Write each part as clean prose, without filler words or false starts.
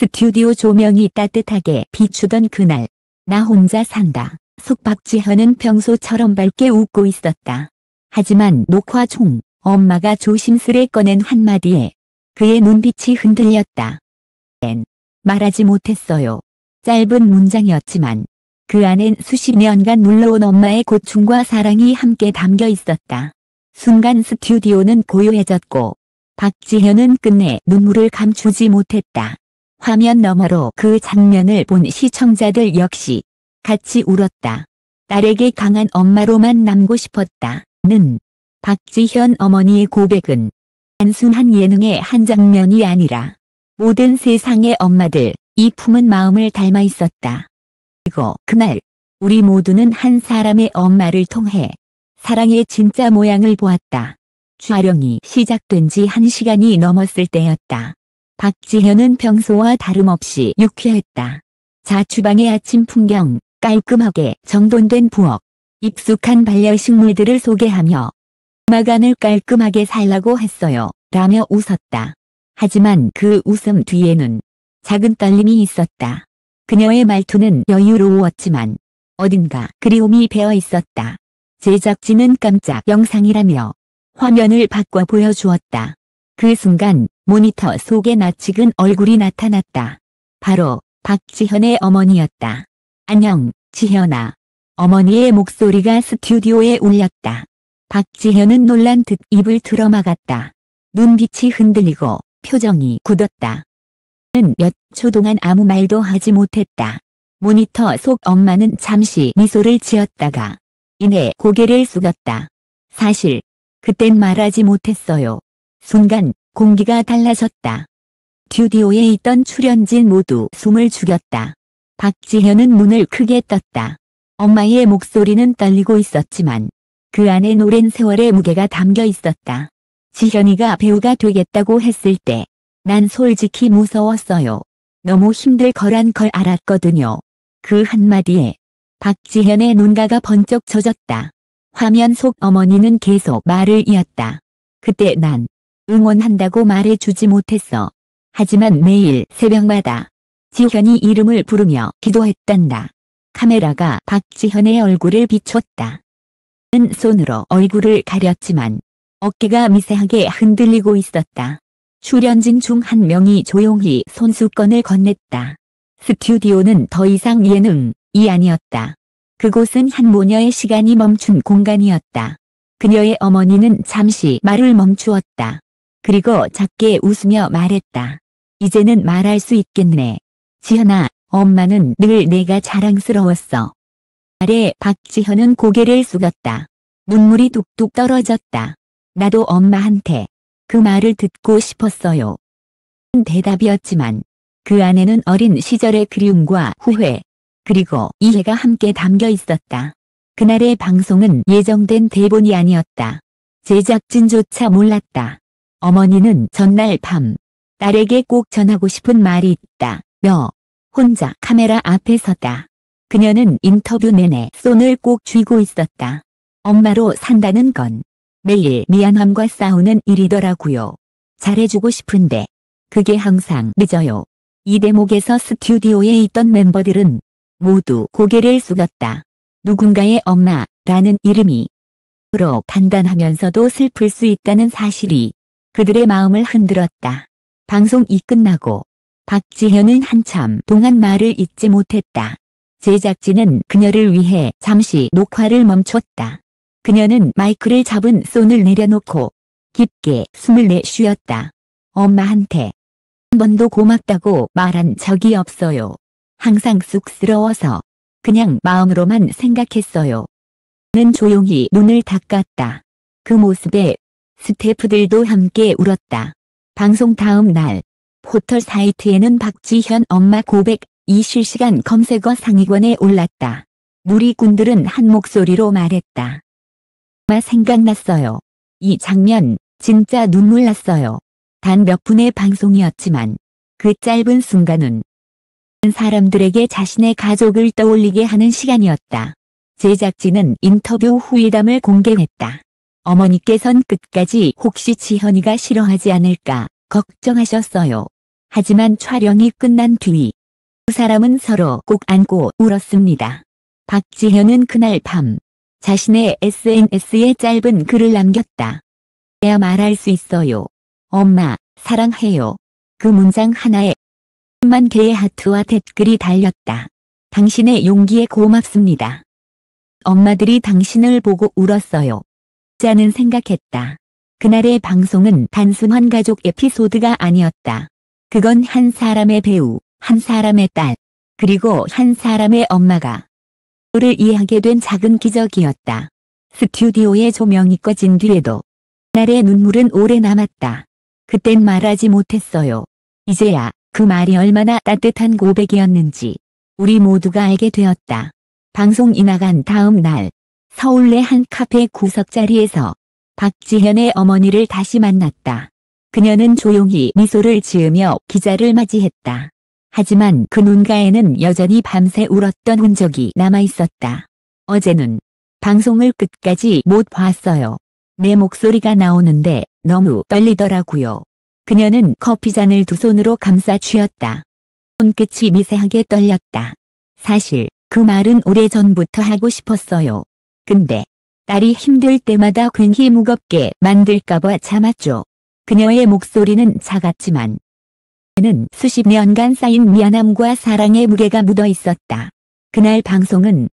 스튜디오 조명이 따뜻하게 비추던 그날, 나 혼자 산다. 속 박지현은 평소처럼 밝게 웃고 있었다. 하지만 녹화 중 엄마가 조심스레 꺼낸 한마디에 그의 눈빛이 흔들렸다. 말하지 못했어요. 짧은 문장이었지만 그 안엔 수십 년간 눌러온 엄마의 고충과 사랑이 함께 담겨 있었다. 순간 스튜디오는 고요해졌고 박지현은 끝내 눈물을 감추지 못했다. 화면 너머로 그 장면을 본 시청자들 역시 같이 울었다. 딸에게 강한 엄마로만 남고 싶었다는 박지현 어머니의 고백은 단순한 예능의 한 장면이 아니라 모든 세상의 엄마들 이 품은 마음을 닮아 있었다. 그리고 그날 우리 모두는 한 사람의 엄마를 통해 사랑의 진짜 모양을 보았다. 촬영이 시작된 지 1시간이 넘었을 때였다. 박지현은 평소와 다름없이 유쾌했다. 자취방의 아침 풍경, 깔끔하게 정돈된 부엌, 익숙한 반려식물들을 소개하며 마간을 깔끔하게 살라고 했어요. 라며 웃었다. 하지만 그 웃음 뒤에는 작은 떨림이 있었다. 그녀의 말투는 여유로웠지만 어딘가 그리움이 배어 있었다. 제작진은 깜짝 영상이라며 화면을 바꿔 보여주었다. 그 순간 모니터 속에 낯익은 얼굴이 나타났다. 바로 박지현의 어머니였다. 안녕, 지현아. 어머니의 목소리가 스튜디오에 울렸다. 박지현은 놀란 듯 입을 틀어막았다. 눈빛이 흔들리고 표정이 굳었다. 는 몇 초 동안 아무 말도 하지 못했다. 모니터 속 엄마는 잠시 미소를 지었다가 이내 고개를 숙였다. 사실 그땐 말하지 못했어요. 순간 공기가 달라졌다. 스튜디오에 있던 출연진 모두 숨을 죽였다. 박지현은 눈을 크게 떴다. 엄마의 목소리는 떨리고 있었지만 그 안에 오랜 세월의 무게가 담겨 있었다. 지현이가 배우가 되겠다고 했을 때 난 솔직히 무서웠어요. 너무 힘들 거란 걸 알았거든요. 그 한마디에 박지현의 눈가가 번쩍 젖었다. 화면 속 어머니는 계속 말을 이었다. 그때 난 응원한다고 말해주지 못했어. 하지만 매일 새벽마다 지현이 이름을 부르며 기도했단다. 카메라가 박지현의 얼굴을 비췄다. 는 손으로 얼굴을 가렸지만 어깨가 미세하게 흔들리고 있었다. 출연진 중 한 명이 조용히 손수건을 건넸다. 스튜디오는 더 이상 예능이 아니었다. 그곳은 한 모녀의 시간이 멈춘 공간이었다. 그녀의 어머니는 잠시 말을 멈추었다. 그리고 작게 웃으며 말했다. 이제는 말할 수 있겠네. 지현아, 엄마는 늘 내가 자랑스러웠어. 아래 박지현은 고개를 숙였다. 눈물이 뚝뚝 떨어졌다. 나도 엄마한테 그 말을 듣고 싶었어요. 대답이었지만 그 안에는 어린 시절의 그리움과 후회, 그리고 이해가 함께 담겨 있었다. 그날의 방송은 예정된 대본이 아니었다. 제작진조차 몰랐다. 어머니는 전날 밤 딸에게 꼭 전하고 싶은 말이 있다며 혼자 카메라 앞에 섰다. 그녀는 인터뷰 내내 손을 꼭 쥐고 있었다. 엄마로 산다는 건 매일 미안함과 싸우는 일이더라고요. 잘해주고 싶은데 그게 항상 늦어요. 이 대목에서 스튜디오에 있던 멤버들은 모두 고개를 숙였다. 누군가의 엄마라는 이름이 으로 단단하면서도 슬플 수 있다는 사실이 그들의 마음을 흔들었다. 방송이 끝나고 박지현은 한참 동안 말을 잇지 못했다. 제작진은 그녀를 위해 잠시 녹화를 멈췄다. 그녀는 마이크를 잡은 손을 내려놓고 깊게 숨을 내쉬었다. 엄마한테 한 번도 고맙다고 말한 적이 없어요. 항상 쑥스러워서 그냥 마음으로만 생각했어요. 는 조용히 눈을 닦았다. 그 모습에 스태프들도 함께 울었다. 방송 다음 날 포털 사이트에는 박지현 엄마 고백이 실시간 검색어 상위권에 올랐다. 누리꾼들은 한 목소리로 말했다. 엄마 생각났어요. 이 장면 진짜 눈물 났어요. 단 몇 분의 방송이었지만 그 짧은 순간은 사람들에게 자신의 가족을 떠올리게 하는 시간이었다. 제작진은 인터뷰 후일담을 공개했다. 어머니께선 끝까지 혹시 지현이가 싫어하지 않을까 걱정하셨어요. 하지만 촬영이 끝난 뒤 두 사람은 서로 꼭 안고 울었습니다. 박지현은 그날 밤 자신의 SNS에 짧은 글을 남겼다. 해야 말할 수 있어요. 엄마, 사랑해요. 그 문장 하나에 10만 개의 하트와 댓글이 달렸다. 당신의 용기에 고맙습니다. 엄마들이 당신을 보고 울었어요. 자는 생각했다. 그날의 방송은 단순한 가족 에피소드가 아니었다. 그건 한 사람의 배우, 한 사람의 딸, 그리고 한 사람의 엄마가 를 이해하게 된 작은 기적이었다. 스튜디오의 조명이 꺼진 뒤에도 그날의 눈물은 오래 남았다. 그땐 말하지 못했어요. 이제야 그 말이 얼마나 따뜻한 고백이었는지 우리 모두가 알게 되었다. 방송이 나간 다음 날 서울 내 한 카페 구석자리에서 박지현의 어머니를 다시 만났다. 그녀는 조용히 미소를 지으며 기자를 맞이했다. 하지만 그 눈가에는 여전히 밤새 울었던 흔적이 남아있었다. 어제는 방송을 끝까지 못 봤어요. 내 목소리가 나오는데 너무 떨리더라고요. 그녀는 커피잔을 두 손으로 감싸 쥐었다. 손끝이 미세하게 떨렸다. 사실 그 말은 오래전부터 하고 싶었어요. 근데 딸이 힘들 때마다 괜히 무겁게 만들까봐 참았죠. 그녀의 목소리는 작았지만 는 수십 년간 쌓인 미안함과 사랑의 무게가 묻어 있었다. 그날 방송은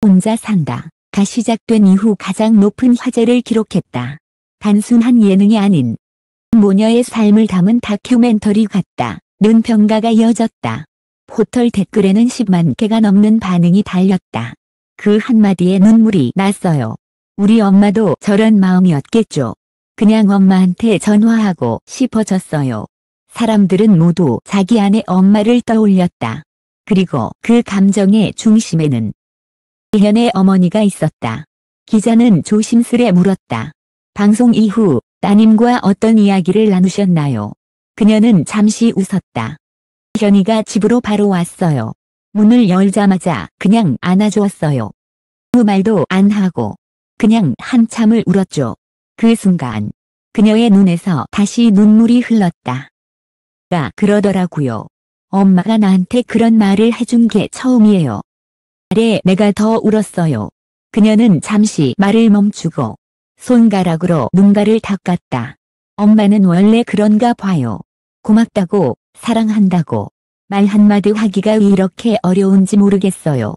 혼자 산다가 시작된 이후 가장 높은 화제를 기록했다. 단순한 예능이 아닌 모녀의 삶을 담은 다큐멘터리 같다는 평가가 이어졌다. 포털 댓글에는 10만 개가 넘는 반응이 달렸다. 그 한마디에 눈물이 났어요. 우리 엄마도 저런 마음이었겠죠. 그냥 엄마한테 전화하고 싶어졌어요. 사람들은 모두 자기 안의 엄마를 떠올렸다. 그리고 그 감정의 중심에는 지현의 어머니가 있었다. 기자는 조심스레 물었다. 방송 이후 따님과 어떤 이야기를 나누셨나요? 그녀는 잠시 웃었다. 현이가 집으로 바로 왔어요. 문을 열자마자 그냥 안아주었어요. 아무 말도 안 하고 그냥 한참을 울었죠. 그 순간 그녀의 눈에서 다시 눈물이 흘렀다. 그러더라고요. 엄마가 나한테 그런 말을 해준 게 처음이에요. 말에 내가 더 울었어요. 그녀는 잠시 말을 멈추고 손가락으로 눈가를 닦았다. 엄마는 원래 그런가 봐요. 고맙다고, 사랑한다고 말 한마디 하기가 왜 이렇게 어려운지 모르겠어요.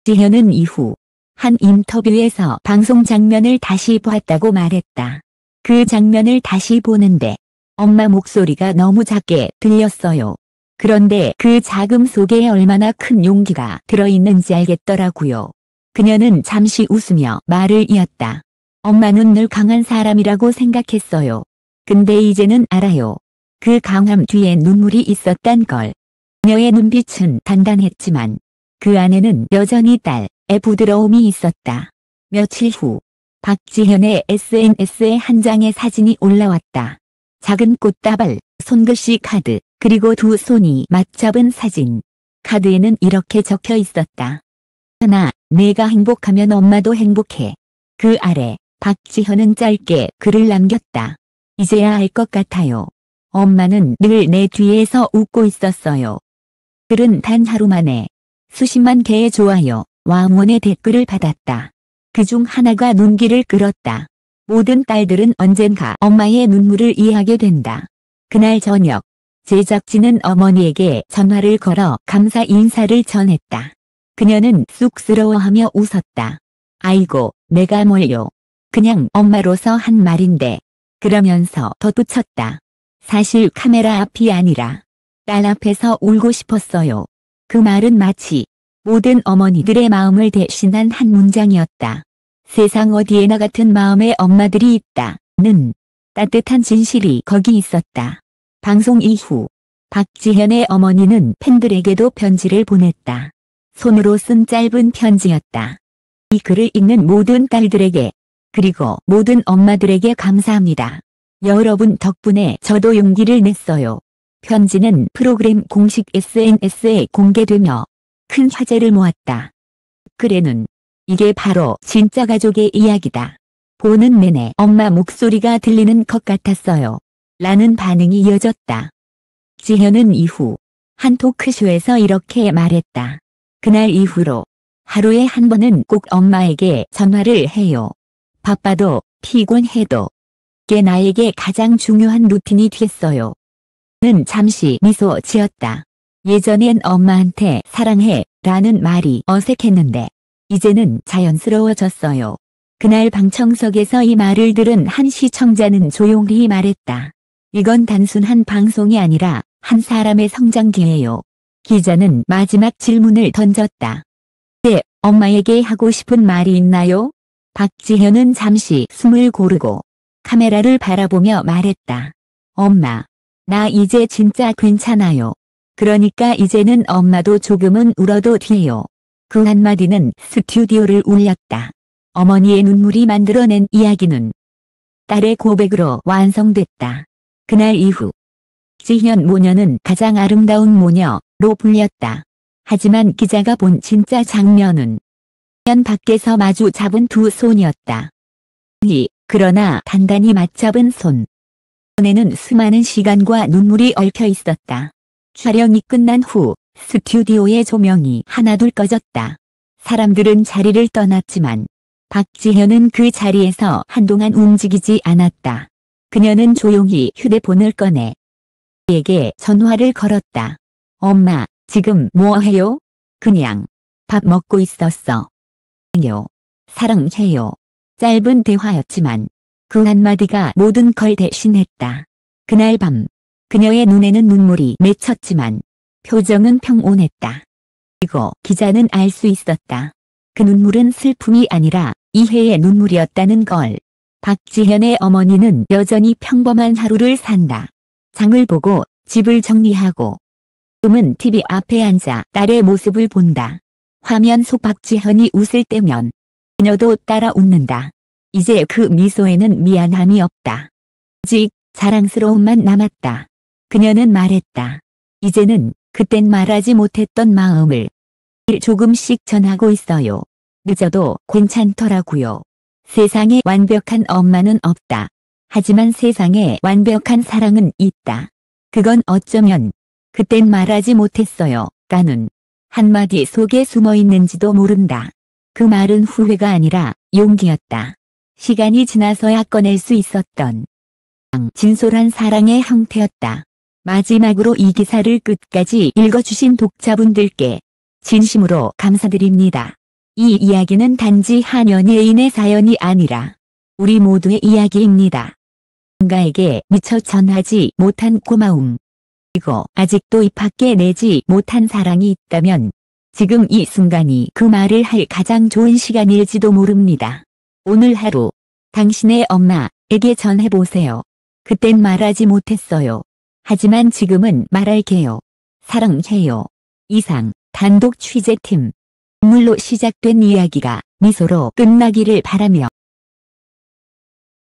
지현은 이후 한 인터뷰에서 방송 장면을 다시 보았다고 말했다. 그 장면을 다시 보는데 엄마 목소리가 너무 작게 들렸어요. 그런데 그 작음 속에 얼마나 큰 용기가 들어있는지 알겠더라고요. 그녀는 잠시 웃으며 말을 이었다. 엄마는 늘 강한 사람이라고 생각했어요. 근데 이제는 알아요. 그 강함 뒤에 눈물이 있었단 걸. 그녀의 눈빛은 단단했지만 그 안에는 여전히 딸의 부드러움이 있었다. 며칠 후 박지현의 SNS에 한 장의 사진이 올라왔다. 작은 꽃다발, 손글씨 카드, 그리고 두 손이 맞잡은 사진. 카드에는 이렇게 적혀 있었다. 하나, 내가 행복하면 엄마도 행복해. 그 아래 박지현은 짧게 글을 남겼다. 이제야 알 것 같아요. 엄마는 늘 내 뒤에서 웃고 있었어요. 글은 단 하루 만에 수십만 개의 좋아요와 응원의 댓글을 받았다. 그중 하나가 눈길을 끌었다. 모든 딸들은 언젠가 엄마의 눈물을 이해하게 된다. 그날 저녁, 제작진은 어머니에게 전화를 걸어 감사 인사를 전했다. 그녀는 쑥스러워하며 웃었다. 아이고, 내가 뭘요. 그냥 엄마로서 한 말인데. 그러면서 덧붙였다. 사실 카메라 앞이 아니라 딸 앞에서 울고 싶었어요. 그 말은 마치 모든 어머니들의 마음을 대신한 한 문장이었다. 세상 어디에나 같은 마음의 엄마들이 있다는 따뜻한 진실이 거기 있었다. 방송 이후 박지현의 어머니는 팬들에게도 편지를 보냈다. 손으로 쓴 짧은 편지였다. 이 글을 읽는 모든 딸들에게 그리고 모든 엄마들에게 감사합니다. 여러분 덕분에 저도 용기를 냈어요. 편지는 프로그램 공식 SNS에 공개되며 큰 화제를 모았다. 글에는 이게 바로 진짜 가족의 이야기다. 보는 내내 엄마 목소리가 들리는 것 같았어요. 라는 반응이 이어졌다. 박지현은 이후 한 토크쇼에서 이렇게 말했다. 그날 이후로 하루에 한 번은 꼭 엄마에게 전화를 해요. 바빠도 피곤해도 그게 나에게 가장 중요한 루틴이 됐어요. 는 잠시 미소 지었다. 예전엔 엄마한테 사랑해 라는 말이 어색했는데 이제는 자연스러워졌어요. 그날 방청석에서 이 말을 들은 한 시청자는 조용히 말했다. 이건 단순한 방송이 아니라 한 사람의 성장기예요. 기자는 마지막 질문을 던졌다. 네, 엄마에게 하고 싶은 말이 있나요? 박지현은 잠시 숨을 고르고 카메라를 바라보며 말했다. 엄마, 나 이제 진짜 괜찮아요. 그러니까 이제는 엄마도 조금은 울어도 돼요. 그 한마디는 스튜디오를 울렸다. 어머니의 눈물이 만들어낸 이야기는 딸의 고백으로 완성됐다. 그날 이후 박지현 모녀는 가장 아름다운 모녀로 불렸다. 하지만 기자가 본 진짜 장면은 현 밖에서 마주 잡은 두 손이었다. 그러나 단단히 맞잡은 손. 손에는 수많은 시간과 눈물이 얽혀 있었다. 촬영이 끝난 후 스튜디오의 조명이 하나둘 꺼졌다. 사람들은 자리를 떠났지만 박지현은 그 자리에서 한동안 움직이지 않았다. 그녀는 조용히 휴대폰을 꺼내 에게 전화를 걸었다. 엄마, 지금 뭐 해요? 그냥 밥 먹고 있었어. 사랑해요. 짧은 대화였지만 그 한마디가 모든 걸 대신했다. 그날 밤 그녀의 눈에는 눈물이 맺혔지만 표정은 평온했다. 그리고 기자는 알 수 있었다. 그 눈물은 슬픔이 아니라 이해의 눈물이었다는 걸. 박지현의 어머니는 여전히 평범한 하루를 산다. 장을 보고 집을 정리하고 지금은 TV 앞에 앉아 딸의 모습을 본다. 화면 속 박지현이 웃을 때면 그녀도 따라 웃는다. 이제 그 미소에는 미안함이 없다. 오직 자랑스러움만 남았다. 그녀는 말했다. 이제는 그땐 말하지 못했던 마음을 조금씩 전하고 있어요. 늦어도 괜찮더라고요. 세상에 완벽한 엄마는 없다. 하지만 세상에 완벽한 사랑은 있다. 그건 어쩌면 그땐 말하지 못했어요. 라는 한마디 속에 숨어 있는지도 모른다. 그 말은 후회가 아니라 용기였다. 시간이 지나서야 꺼낼 수 있었던 진솔한 사랑의 형태였다. 마지막으로 이 기사를 끝까지 읽어주신 독자분들께 진심으로 감사드립니다. 이 이야기는 단지 한 연예인의 사연이 아니라 우리 모두의 이야기입니다. 누군가에게 미처 전하지 못한 고마움, 그리고 아직도 입 밖에 내지 못한 사랑이 있다면 지금 이 순간이 그 말을 할 가장 좋은 시간일지도 모릅니다. 오늘 하루 당신의 엄마에게 전해보세요. 그땐 말하지 못했어요. 하지만 지금은 말할게요. 사랑해요. 이상 단독 취재팀. 눈물로 시작된 이야기가 미소로 끝나기를 바라며